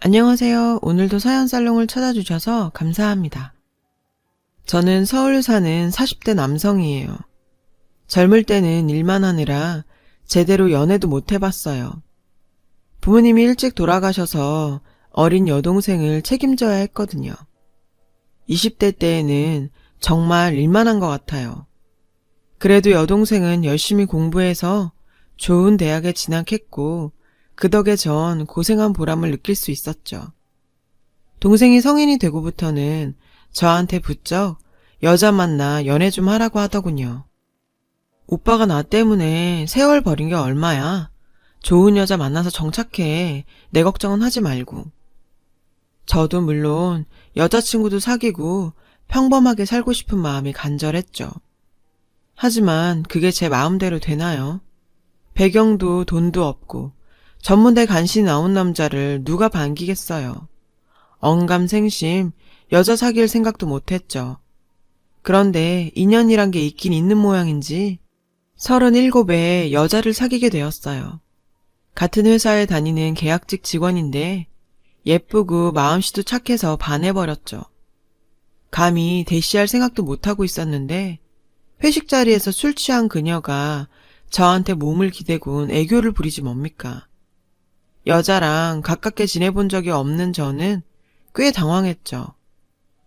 안녕하세요. 오늘도 사연살롱을 찾아주셔서 감사합니다. 저는 서울 사는 40대 남성이에요. 젊을 때는 일만 하느라 제대로 연애도 못 해봤어요. 부모님이 일찍 돌아가셔서 어린 여동생을 책임져야 했거든요. 20대 때에는 정말 일만 한 것 같아요. 그래도 여동생은 열심히 공부해서 좋은 대학에 진학했고 그 덕에 전 고생한 보람을 느낄 수 있었죠. 동생이 성인이 되고부터는 저한테 부쩍 여자 만나 연애 좀 하라고 하더군요. 오빠가 나 때문에 세월 버린 게 얼마야. 좋은 여자 만나서 정착해. 내 걱정은 하지 말고. 저도 물론 여자친구도 사귀고 평범하게 살고 싶은 마음이 간절했죠. 하지만 그게 제 마음대로 되나요? 배경도 돈도 없고 전문대 간신히 나온 남자를 누가 반기겠어요. 언감생심 여자 사귈 생각도 못했죠. 그런데 인연이란 게 있긴 있는 모양인지 37에 여자를 사귀게 되었어요. 같은 회사에 다니는 계약직 직원인데 예쁘고 마음씨도 착해서 반해버렸죠. 감히 대시할 생각도 못하고 있었는데 회식 자리에서 술 취한 그녀가 저한테 몸을 기대곤 애교를 부리지 뭡니까. 여자랑 가깝게 지내본 적이 없는 저는 꽤 당황했죠.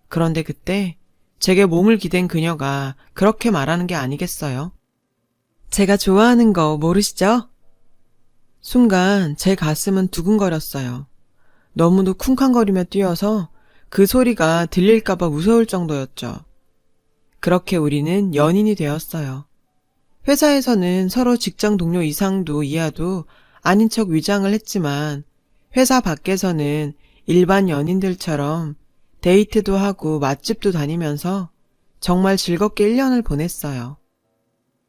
그런데 그때 제게 몸을 기댄 그녀가 그렇게 말하는 게 아니겠어요? 제가 좋아하는 거 모르시죠? 순간 제 가슴은 두근거렸어요. 너무도 쿵쾅거리며 뛰어서 그 소리가 들릴까봐 무서울 정도였죠. 그렇게 우리는 연인이 되었어요. 회사에서는 서로 직장 동료 이상도 이하도 아닌 척 위장을 했지만 회사 밖에서는 일반 연인들처럼 데이트도 하고 맛집도 다니면서 정말 즐겁게 1년을 보냈어요.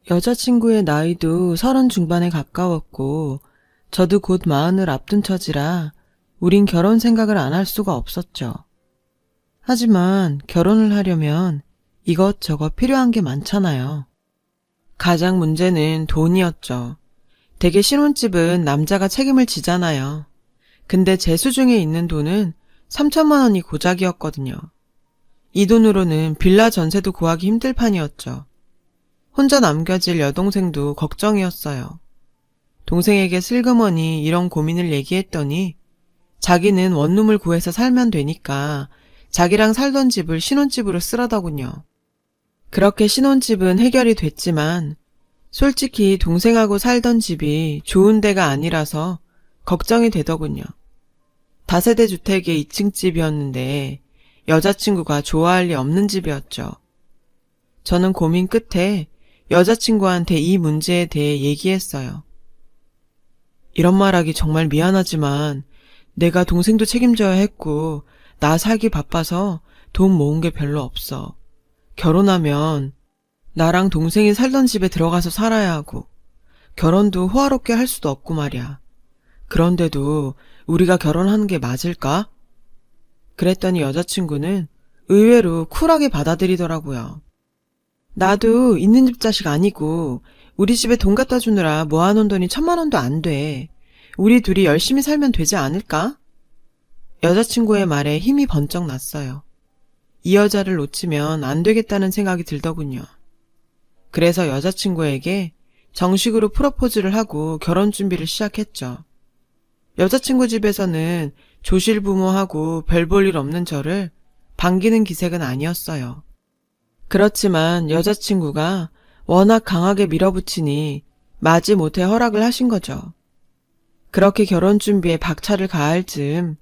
여자친구의 나이도 30 중반에 가까웠고 저도 곧 40을 앞둔 처지라 우린 결혼 생각을 안 할 수가 없었죠. 하지만 결혼을 하려면 이것저것 필요한 게 많잖아요. 가장 문제는 돈이었죠. 대개 신혼집은 남자가 책임을 지잖아요. 근데 제 수중에 있는 돈은 3천만 원이 고작이었거든요. 이 돈으로는 빌라 전세도 구하기 힘들 판이었죠. 혼자 남겨질 여동생도 걱정이었어요. 동생에게 슬그머니 이런 고민을 얘기했더니 자기는 원룸을 구해서 살면 되니까 자기랑 살던 집을 신혼집으로 쓰라더군요. 그렇게 신혼집은 해결이 됐지만 솔직히 동생하고 살던 집이 좋은 데가 아니라서 걱정이 되더군요. 다세대 주택의 2층 집이었는데 여자친구가 좋아할 리 없는 집이었죠. 저는 고민 끝에 여자친구한테 이 문제에 대해 얘기했어요. 이런 말하기 정말 미안하지만 내가 동생도 책임져야 했고 나 살기 바빠서 돈 모은 게 별로 없어. 결혼하면 나랑 동생이 살던 집에 들어가서 살아야 하고 결혼도 호화롭게 할 수도 없고 말이야. 그런데도 우리가 결혼하는 게 맞을까? 그랬더니 여자친구는 의외로 쿨하게 받아들이더라고요. 나도 있는 집 자식 아니고 우리 집에 돈 갖다 주느라 모아놓은 돈이 1,000만 원도 안 돼. 우리 둘이 열심히 살면 되지 않을까? 여자친구의 말에 힘이 번쩍 났어요. 이 여자를 놓치면 안 되겠다는 생각이 들더군요. 그래서 여자친구에게 정식으로 프로포즈를 하고 결혼 준비를 시작했죠. 여자친구 집에서는 조실부모하고 별 볼 일 없는 저를 반기는 기색은 아니었어요. 그렇지만 여자친구가 워낙 강하게 밀어붙이니 마지못해 허락을 하신 거죠. 그렇게 결혼 준비에 박차를 가할 즈음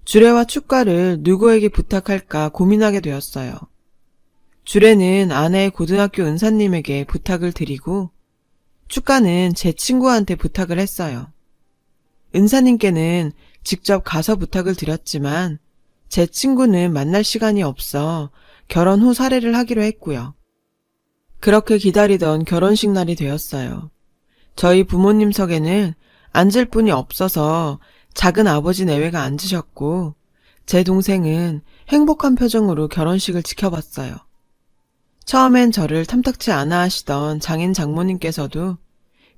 주례와 축가를 누구에게 부탁할까 고민하게 되었어요. 주례는 아내의 고등학교 은사님에게 부탁을 드리고 축가는 제 친구한테 부탁을 했어요. 은사님께는 직접 가서 부탁을 드렸지만 제 친구는 만날 시간이 없어 결혼 후 사례를 하기로 했고요. 그렇게 기다리던 결혼식 날이 되었어요. 저희 부모님석에는 앉을 분이 없어서 작은 아버지 내외가 앉으셨고 제 동생은 행복한 표정으로 결혼식을 지켜봤어요. 처음엔 저를 탐탁치 않아 하시던 장인 장모님께서도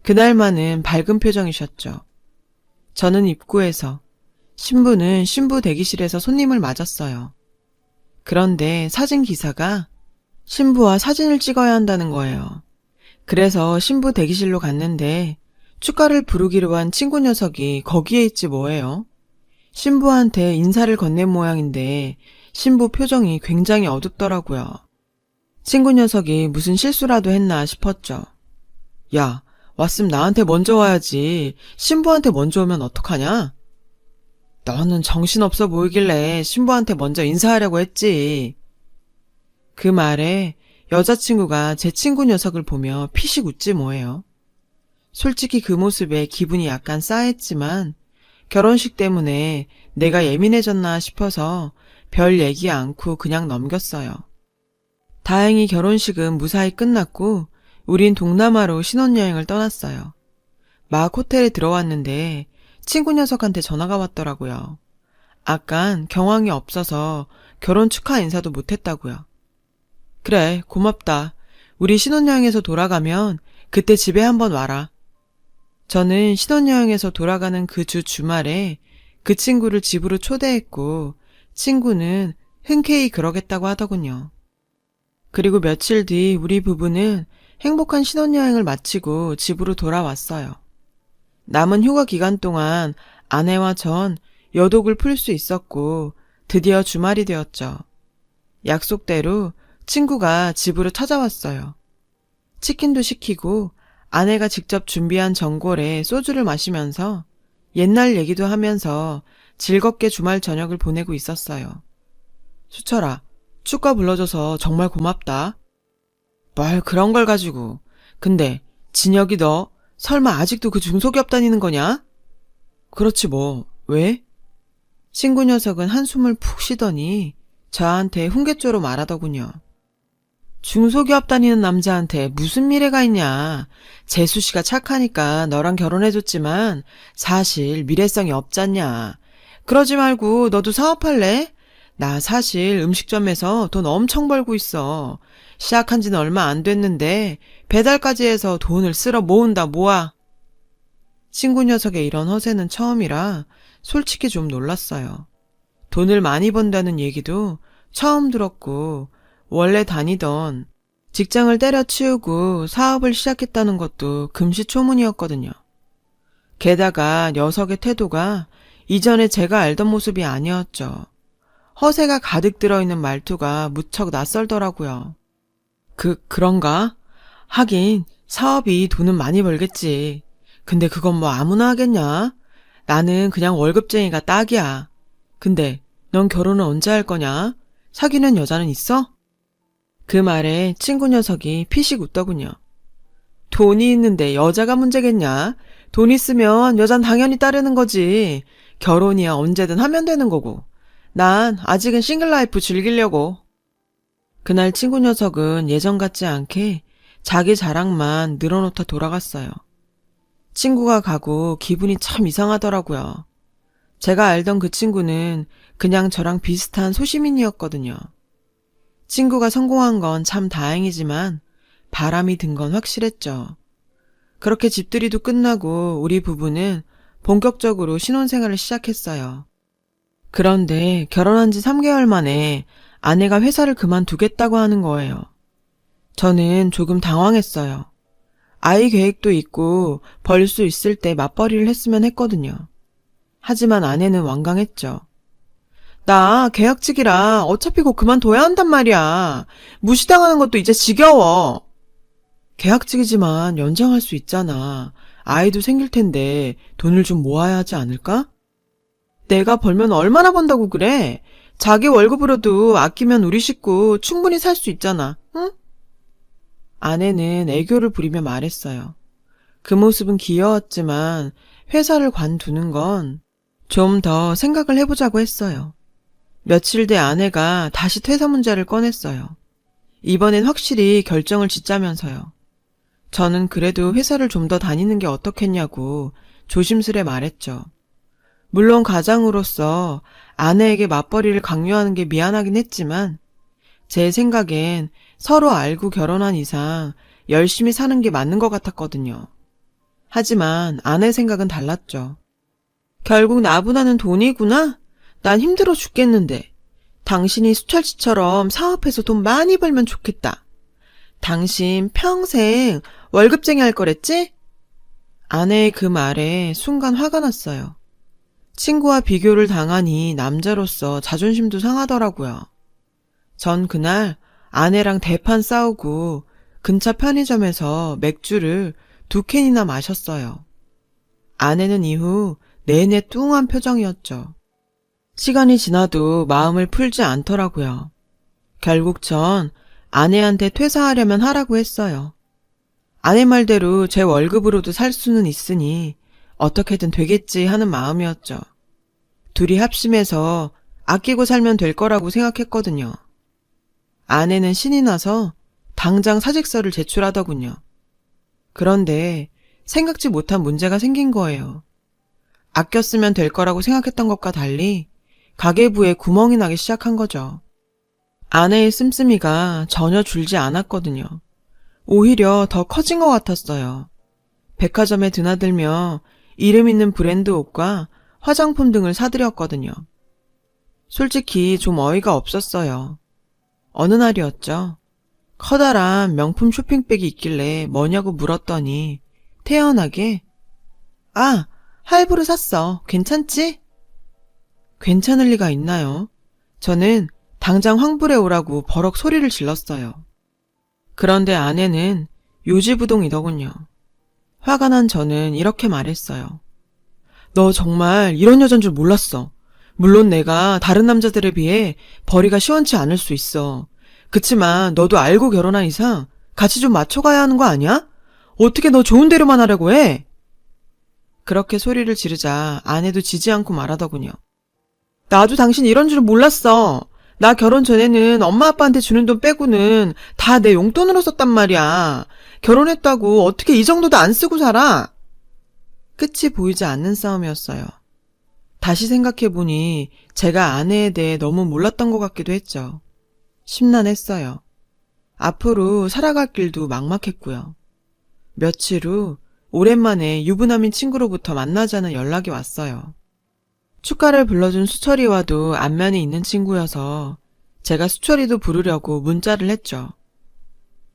그날만은 밝은 표정이셨죠. 저는 입구에서 신부는 신부 대기실에서 손님을 맞았어요. 그런데 사진 기사가 신부와 사진을 찍어야 한다는 거예요. 그래서 신부 대기실로 갔는데 축가를 부르기로 한 친구 녀석이 거기에 있지 뭐예요. 신부한테 인사를 건넨 모양인데 신부 표정이 굉장히 어둡더라고요. 친구 녀석이 무슨 실수라도 했나 싶었죠. 야, 왔으면 나한테 먼저 와야지. 신부한테 먼저 오면 어떡하냐? 너는 정신없어 보이길래 신부한테 먼저 인사하려고 했지. 그 말에 여자친구가 제 친구 녀석을 보며 피식 웃지 뭐예요. 솔직히 그 모습에 기분이 약간 싸했지만 결혼식 때문에 내가 예민해졌나 싶어서 별 얘기 않고 그냥 넘겼어요. 다행히 결혼식은 무사히 끝났고 우린 동남아로 신혼여행을 떠났어요. 막 호텔에 들어왔는데 친구 녀석한테 전화가 왔더라고요. 아깐 경황이 없어서 결혼 축하 인사도 못했다고요. 그래, 고맙다. 우리 신혼여행에서 돌아가면 그때 집에 한번 와라. 저는 신혼여행에서 돌아가는 그 주말에 그 친구를 집으로 초대했고 친구는 흔쾌히 그러겠다고 하더군요. 그리고 며칠 뒤 우리 부부는 행복한 신혼여행을 마치고 집으로 돌아왔어요. 남은 휴가 기간 동안 아내와 전 여독을 풀 수 있었고 드디어 주말이 되었죠. 약속대로 친구가 집으로 찾아왔어요. 치킨도 시키고 아내가 직접 준비한 전골에 소주를 마시면서 옛날 얘기도 하면서 즐겁게 주말 저녁을 보내고 있었어요. 수철아, 축가 불러줘서 정말 고맙다. 뭘 그런 걸 가지고. 근데 진혁이 너 설마 아직도 그 중소기업 다니는 거냐? 그렇지 뭐. 왜? 친구 녀석은 한숨을 푹 쉬더니 저한테 훈계조로 말하더군요. 중소기업 다니는 남자한테 무슨 미래가 있냐. 재수 씨가 착하니까 너랑 결혼해줬지만 사실 미래성이 없잖냐. 그러지 말고 너도 사업할래? 나 사실 음식점에서 돈 엄청 벌고 있어. 시작한 지는 얼마 안 됐는데 배달까지 해서 돈을 쓸어 모은다 모아. 친구 녀석의 이런 허세는 처음이라 솔직히 좀 놀랐어요. 돈을 많이 번다는 얘기도 처음 들었고 원래 다니던 직장을 때려치우고 사업을 시작했다는 것도 금시초문이었거든요. 게다가 녀석의 태도가 이전에 제가 알던 모습이 아니었죠. 허세가 가득 들어있는 말투가 무척 낯설더라고요. 그런가? 하긴 사업이 돈은 많이 벌겠지. 근데 그건 뭐 아무나 하겠냐? 나는 그냥 월급쟁이가 딱이야. 근데 넌 결혼은 언제 할 거냐? 사귀는 여자는 있어? 그 말에 친구 녀석이 피식 웃더군요. 돈이 있는데 여자가 문제겠냐? 돈 있으면 여잔 당연히 따르는 거지. 결혼이야 언제든 하면 되는 거고. 난 아직은 싱글 라이프 즐기려고. 그날 친구 녀석은 예전 같지 않게 자기 자랑만 늘어놓다 돌아갔어요. 친구가 가고 기분이 참 이상하더라고요. 제가 알던 그 친구는 그냥 저랑 비슷한 소시민이었거든요. 친구가 성공한 건 참 다행이지만 바람이 든 건 확실했죠. 그렇게 집들이도 끝나고 우리 부부는 본격적으로 신혼생활을 시작했어요. 그런데 결혼한 지 3개월 만에 아내가 회사를 그만두겠다고 하는 거예요. 저는 조금 당황했어요. 아이 계획도 있고 벌 수 있을 때 맞벌이를 했으면 했거든요. 하지만 아내는 완강했죠. 나 계약직이라 어차피 곧 그만둬야 한단 말이야. 무시당하는 것도 이제 지겨워. 계약직이지만 연장할 수 있잖아. 아이도 생길 텐데 돈을 좀 모아야 하지 않을까? 내가 벌면 얼마나 번다고 그래? 자기 월급으로도 아끼면 우리 식구 충분히 살 수 있잖아. 응? 아내는 애교를 부리며 말했어요. 그 모습은 귀여웠지만 회사를 관두는 건 좀 더 생각을 해보자고 했어요. 며칠 뒤 아내가 다시 퇴사 문제를 꺼냈어요. 이번엔 확실히 결정을 짓자면서요. 저는 그래도 회사를 좀 더 다니는 게 어떻겠냐고 조심스레 말했죠. 물론 가장으로서 아내에게 맞벌이를 강요하는 게 미안하긴 했지만 제 생각엔 서로 알고 결혼한 이상 열심히 사는 게 맞는 것 같았거든요. 하지만 아내 생각은 달랐죠. 결국 나분하는 돈이구나? 난 힘들어 죽겠는데. 당신이 수철씨처럼 사업해서 돈 많이 벌면 좋겠다. 당신 평생 월급쟁이 할 거랬지? 아내의 그 말에 순간 화가 났어요. 친구와 비교를 당하니 남자로서 자존심도 상하더라고요. 전 그날 아내랑 대판 싸우고 근처 편의점에서 맥주를 2캔이나 마셨어요. 아내는 이후 내내 뚱한 표정이었죠. 시간이 지나도 마음을 풀지 않더라고요. 결국 전 아내한테 퇴사하려면 하라고 했어요. 아내 말대로 제 월급으로도 살 수는 있으니 어떻게든 되겠지 하는 마음이었죠. 둘이 합심해서 아끼고 살면 될 거라고 생각했거든요. 아내는 신이 나서 당장 사직서를 제출하더군요. 그런데 생각지 못한 문제가 생긴 거예요. 아껴 쓰면 될 거라고 생각했던 것과 달리 가계부에 구멍이 나기 시작한 거죠. 아내의 씀씀이가 전혀 줄지 않았거든요. 오히려 더 커진 것 같았어요. 백화점에 드나들며 이름 있는 브랜드 옷과 화장품 등을 사들였거든요. 솔직히 좀 어이가 없었어요. 어느 날이었죠. 커다란 명품 쇼핑백이 있길래 뭐냐고 물었더니 태연하게 아, 할부로 샀어. 괜찮지? 괜찮을 리가 있나요? 저는 당장 환불해 오라고 버럭 소리를 질렀어요. 그런데 아내는 요지부동이더군요. 화가 난 저는 이렇게 말했어요. 너 정말 이런 여잔 줄 몰랐어. 물론 내가 다른 남자들에 비해 벌이가 시원치 않을 수 있어. 그치만 너도 알고 결혼한 이상 같이 좀 맞춰가야 하는 거 아니야? 어떻게 너 좋은 대로만 하려고 해? 그렇게 소리를 지르자 아내도 지지 않고 말하더군요. 나도 당신 이런 줄 몰랐어. 나 결혼 전에는 엄마 아빠한테 주는 돈 빼고는 다 내 용돈으로 썼단 말이야. 결혼했다고 어떻게 이 정도도 안 쓰고 살아? 끝이 보이지 않는 싸움이었어요. 다시 생각해보니 제가 아내에 대해 너무 몰랐던 것 같기도 했죠. 심란했어요. 앞으로 살아갈 길도 막막했고요. 며칠 후 오랜만에 유부남인 친구로부터 만나자는 연락이 왔어요. 축가를 불러준 수철이와도 안면이 있는 친구여서 제가 수철이도 부르려고 문자를 했죠.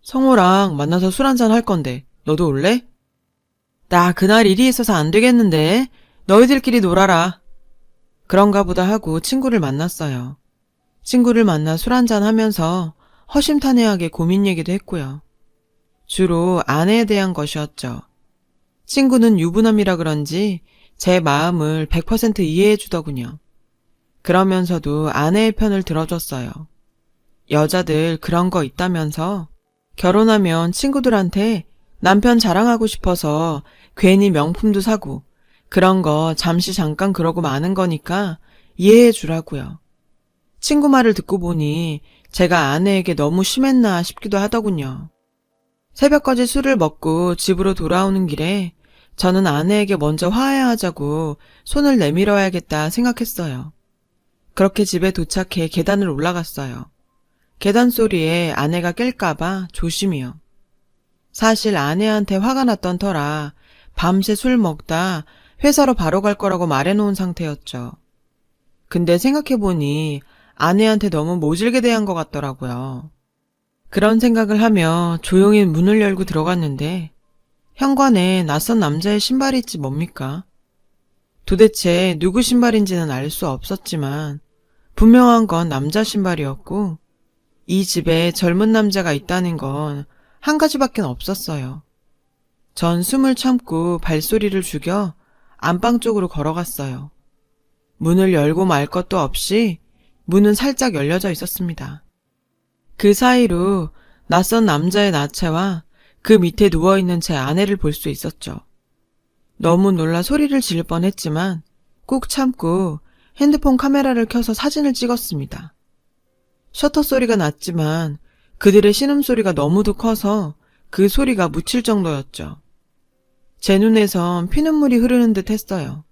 성호랑 만나서 술 한잔 할 건데 너도 올래? 나 그날 일이 있어서 안 되겠는데 너희들끼리 놀아라. 그런가 보다 하고 친구를 만났어요. 친구를 만나 술 한잔 하면서 허심탄회하게 고민 얘기도 했고요. 주로 아내에 대한 것이었죠. 친구는 유부남이라 그런지 제 마음을 100% 이해해 주더군요. 그러면서도 아내의 편을 들어줬어요. 여자들 그런 거 있다면서 결혼하면 친구들한테 남편 자랑하고 싶어서 괜히 명품도 사고 그런 거 잠시 잠깐 그러고 마는 거니까 이해해 주라고요. 친구 말을 듣고 보니 제가 아내에게 너무 심했나 싶기도 하더군요. 새벽까지 술을 먹고 집으로 돌아오는 길에 저는 아내에게 먼저 화해하자고 손을 내밀어야겠다 생각했어요. 그렇게 집에 도착해 계단을 올라갔어요. 계단 소리에 아내가 깰까봐 조심히요. 사실 아내한테 화가 났던 터라 밤새 술 먹다 회사로 바로 갈 거라고 말해놓은 상태였죠. 근데 생각해보니 아내한테 너무 모질게 대한 것 같더라고요. 그런 생각을 하며 조용히 문을 열고 들어갔는데 현관에 낯선 남자의 신발이 있지 뭡니까? 도대체 누구 신발인지는 알 수 없었지만 분명한 건 남자 신발이었고 이 집에 젊은 남자가 있다는 건 한 가지밖에 없었어요. 전 숨을 참고 발소리를 죽여 안방 쪽으로 걸어갔어요. 문을 열고 말 것도 없이 문은 살짝 열려져 있었습니다. 그 사이로 낯선 남자의 나체와 그 밑에 누워있는 제 아내를 볼 수 있었죠. 너무 놀라 소리를 지를 뻔했지만 꾹 참고 핸드폰 카메라를 켜서 사진을 찍었습니다. 셔터 소리가 났지만 그들의 신음소리가 너무도 커서 그 소리가 묻힐 정도였죠. 제 눈에선 피눈물이 흐르는 듯 했어요.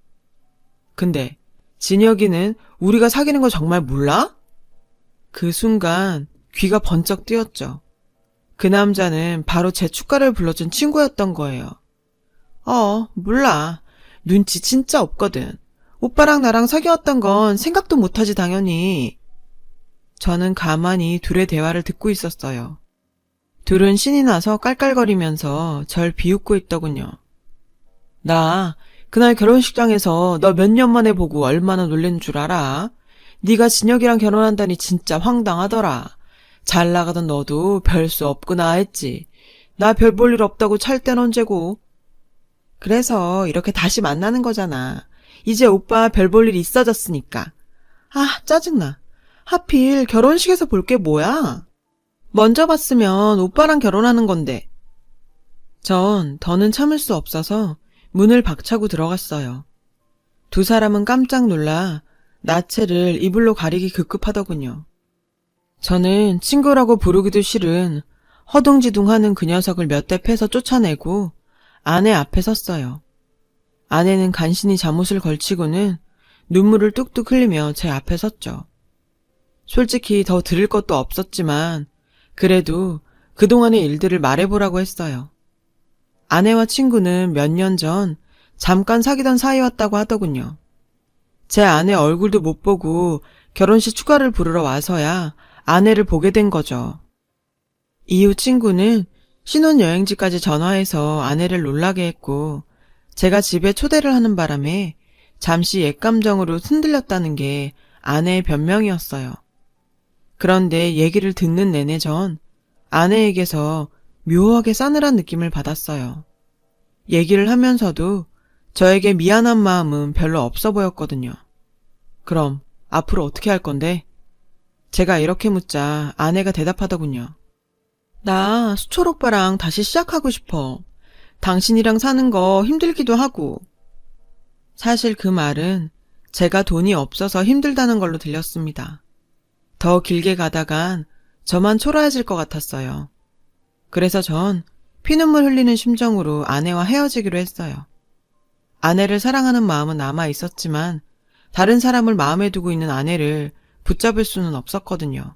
근데 진혁이는 우리가 사귀는 거 정말 몰라? 그 순간 귀가 번쩍 뜨였죠. 그 남자는 바로 제 축가를 불러준 친구였던 거예요. 몰라. 눈치 진짜 없거든. 오빠랑 나랑 사귀었던 건 생각도 못하지 당연히. 저는 가만히 둘의 대화를 듣고 있었어요. 둘은 신이 나서 깔깔거리면서 절 비웃고 있더군요. 나 그날 결혼식장에서 너 몇 년 만에 보고 얼마나 놀란 줄 알아? 네가 진혁이랑 결혼한다니 진짜 황당하더라. 잘 나가던 너도 별 수 없구나 했지. 나 별 볼 일 없다고 찰 땐 언제고. 그래서 이렇게 다시 만나는 거잖아. 이제 오빠 별 볼 일 있어졌으니까. 아, 짜증나. 하필 결혼식에서 볼 게 뭐야? 먼저 봤으면 오빠랑 결혼하는 건데. 전 더는 참을 수 없어서 문을 박차고 들어갔어요. 두 사람은 깜짝 놀라 나체를 이불로 가리기 급급하더군요. 저는 친구라고 부르기도 싫은 허둥지둥하는 그 녀석을 몇 대 패서 쫓아내고 아내 앞에 섰어요. 아내는 간신히 잠옷을 걸치고는 눈물을 뚝뚝 흘리며 제 앞에 섰죠. 솔직히 더 들을 것도 없었지만 그래도 그동안의 일들을 말해보라고 했어요. 아내와 친구는 몇 년 전 잠깐 사귀던 사이였다고 하더군요. 제 아내 얼굴도 못 보고 결혼식 축가를 부르러 와서야 아내를 보게 된 거죠. 이후 친구는 신혼여행지까지 전화해서 아내를 놀라게 했고 제가 집에 초대를 하는 바람에 잠시 옛감정으로 흔들렸다는 게 아내의 변명이었어요. 그런데 얘기를 듣는 내내 전 아내에게서 묘하게 싸늘한 느낌을 받았어요. 얘기를 하면서도 저에게 미안한 마음은 별로 없어 보였거든요. 그럼 앞으로 어떻게 할 건데? 제가 이렇게 묻자 아내가 대답하더군요. 나 수철 오빠랑 다시 시작하고 싶어. 당신이랑 사는 거 힘들기도 하고. 사실 그 말은 제가 돈이 없어서 힘들다는 걸로 들렸습니다. 더 길게 가다간 저만 초라해질 것 같았어요. 그래서 전 피눈물 흘리는 심정으로 아내와 헤어지기로 했어요. 아내를 사랑하는 마음은 남아 있었지만 다른 사람을 마음에 두고 있는 아내를 붙잡을 수는 없었거든요.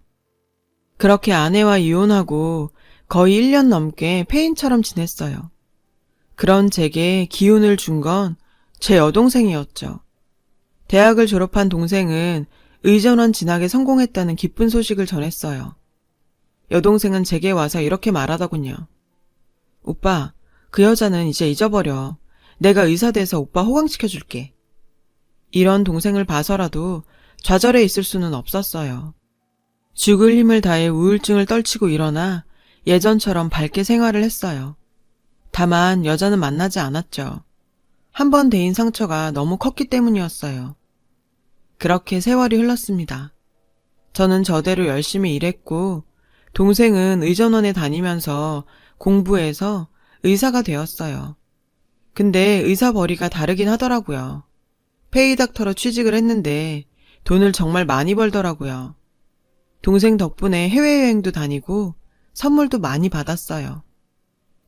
그렇게 아내와 이혼하고 거의 1년 넘게 폐인처럼 지냈어요. 그런 제게 기운을 준 건 제 여동생이었죠. 대학을 졸업한 동생은 의전원 진학에 성공했다는 기쁜 소식을 전했어요. 여동생은 제게 와서 이렇게 말하더군요. 오빠, 그 여자는 이제 잊어버려. 내가 의사 돼서 오빠 호강시켜줄게. 이런 동생을 봐서라도 좌절해 있을 수는 없었어요. 죽을 힘을 다해 우울증을 떨치고 일어나 예전처럼 밝게 생활을 했어요. 다만 여자는 만나지 않았죠. 한 번 데인 상처가 너무 컸기 때문이었어요. 그렇게 세월이 흘렀습니다. 저는 저대로 열심히 일했고 동생은 의전원에 다니면서 공부해서 의사가 되었어요. 근데 의사 벌이가 다르긴 하더라고요. 페이닥터로 취직을 했는데 돈을 정말 많이 벌더라고요. 동생 덕분에 해외여행도 다니고 선물도 많이 받았어요.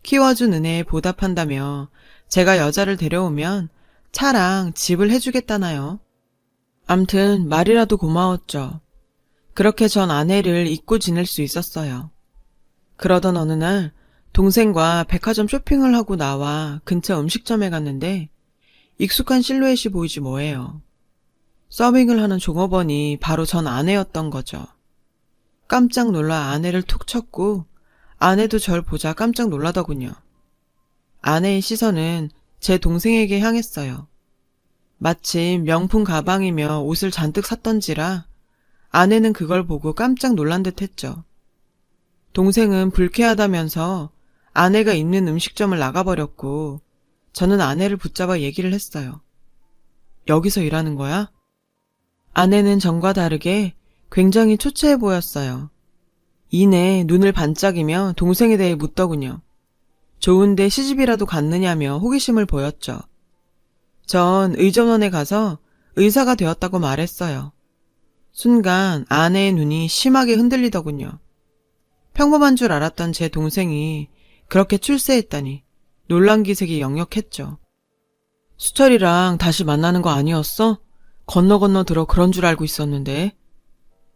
키워준 은혜에 보답한다며 제가 여자를 데려오면 차랑 집을 해주겠다나요. 암튼 말이라도 고마웠죠. 그렇게 전 아내를 잊고 지낼 수 있었어요. 그러던 어느 날 동생과 백화점 쇼핑을 하고 나와 근처 음식점에 갔는데 익숙한 실루엣이 보이지 뭐예요. 서빙을 하는 종업원이 바로 전 아내였던 거죠. 깜짝 놀라 아내를 툭 쳤고 아내도 절 보자 깜짝 놀라더군요. 아내의 시선은 제 동생에게 향했어요. 마침 명품 가방이며 옷을 잔뜩 샀던지라 아내는 그걸 보고 깜짝 놀란 듯 했죠. 동생은 불쾌하다면서 아내가 있는 음식점을 나가버렸고 저는 아내를 붙잡아 얘기를 했어요. 여기서 일하는 거야? 아내는 전과 다르게 굉장히 초췌해 보였어요. 이내 눈을 반짝이며 동생에 대해 묻더군요. 좋은데 시집이라도 갔느냐며 호기심을 보였죠. 전 의전원에 가서 의사가 되었다고 말했어요. 순간 아내의 눈이 심하게 흔들리더군요. 평범한 줄 알았던 제 동생이 그렇게 출세했다니 놀란 기색이 역력했죠. 수철이랑 다시 만나는 거 아니었어? 건너 들어 그런 줄 알고 있었는데.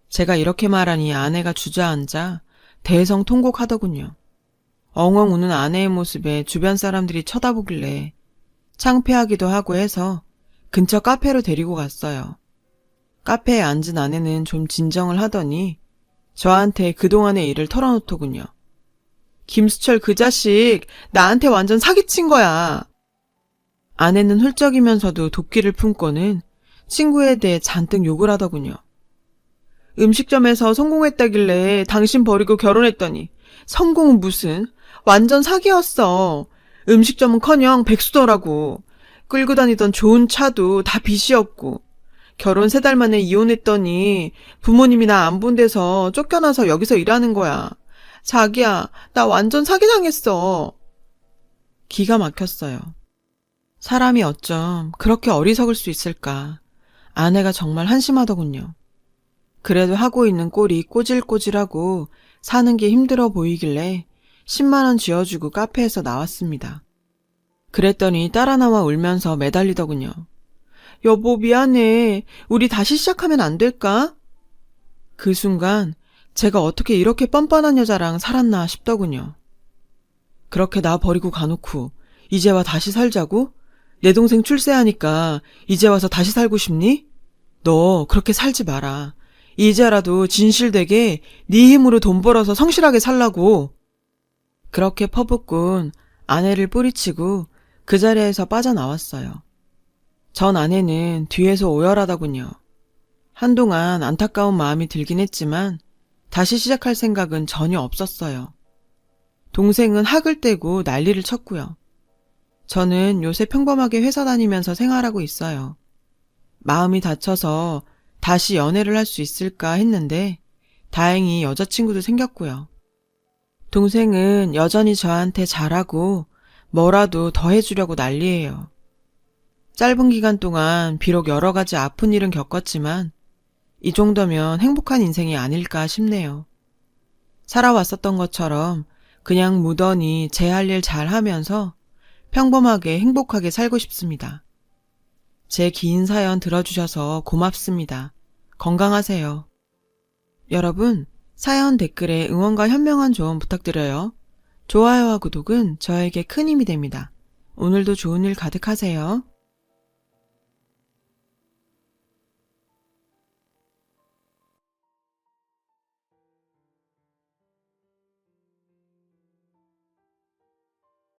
제가 이렇게 말하니 아내가 주저앉아 대성통곡하더군요. 엉엉 우는 아내의 모습에 주변 사람들이 쳐다보길래 창피하기도 하고 해서 근처 카페로 데리고 갔어요. 카페에 앉은 아내는 좀 진정을 하더니 저한테 그동안의 일을 털어놓더군요. 김수철 그 자식 나한테 완전 사기친 거야. 아내는 훌쩍이면서도 도끼를 품고는 친구에 대해 잔뜩 욕을 하더군요. 음식점에서 성공했다길래 당신 버리고 결혼했더니 성공은 무슨 완전 사기였어. 음식점은커녕 백수더라고. 끌고 다니던 좋은 차도 다 빚이었고 결혼 3달 만에 이혼했더니 부모님이 나 안 본 데서 쫓겨나서 여기서 일하는 거야. 자기야, 나 완전 사기당했어. 기가 막혔어요. 사람이 어쩜 그렇게 어리석을 수 있을까. 아내가 정말 한심하더군요. 그래도 하고 있는 꼴이 꼬질꼬질하고 사는 게 힘들어 보이길래 10만 원 쥐어주고 카페에서 나왔습니다. 그랬더니 따라 나와 울면서 매달리더군요. 여보 미안해. 우리 다시 시작하면 안 될까? 그 순간 제가 어떻게 이렇게 뻔뻔한 여자랑 살았나 싶더군요. 그렇게 나 버리고 가놓고 이제 와 다시 살자고? 내 동생 출세하니까 이제 와서 다시 살고 싶니? 너 그렇게 살지 마라. 이제라도 진실되게 네 힘으로 돈 벌어서 성실하게 살라고. 그렇게 퍼붓곤 아내를 뿌리치고 그 자리에서 빠져나왔어요. 전 아내는 뒤에서 오열하더군요. 한동안 안타까운 마음이 들긴 했지만 다시 시작할 생각은 전혀 없었어요. 동생은 학을 떼고 난리를 쳤고요. 저는 요새 평범하게 회사 다니면서 생활하고 있어요. 마음이 다쳐서 다시 연애를 할 수 있을까 했는데 다행히 여자친구도 생겼고요. 동생은 여전히 저한테 잘하고 뭐라도 더 해주려고 난리예요. 짧은 기간 동안 비록 여러 가지 아픈 일은 겪었지만 이 정도면 행복한 인생이 아닐까 싶네요. 살아왔었던 것처럼 그냥 무던히 제 할 일 잘 하면서 평범하게 행복하게 살고 싶습니다. 제 긴 사연 들어주셔서 고맙습니다. 건강하세요. 여러분, 사연 댓글에 응원과 현명한 조언 부탁드려요. 좋아요와 구독은 저에게 큰 힘이 됩니다. 오늘도 좋은 일 가득하세요.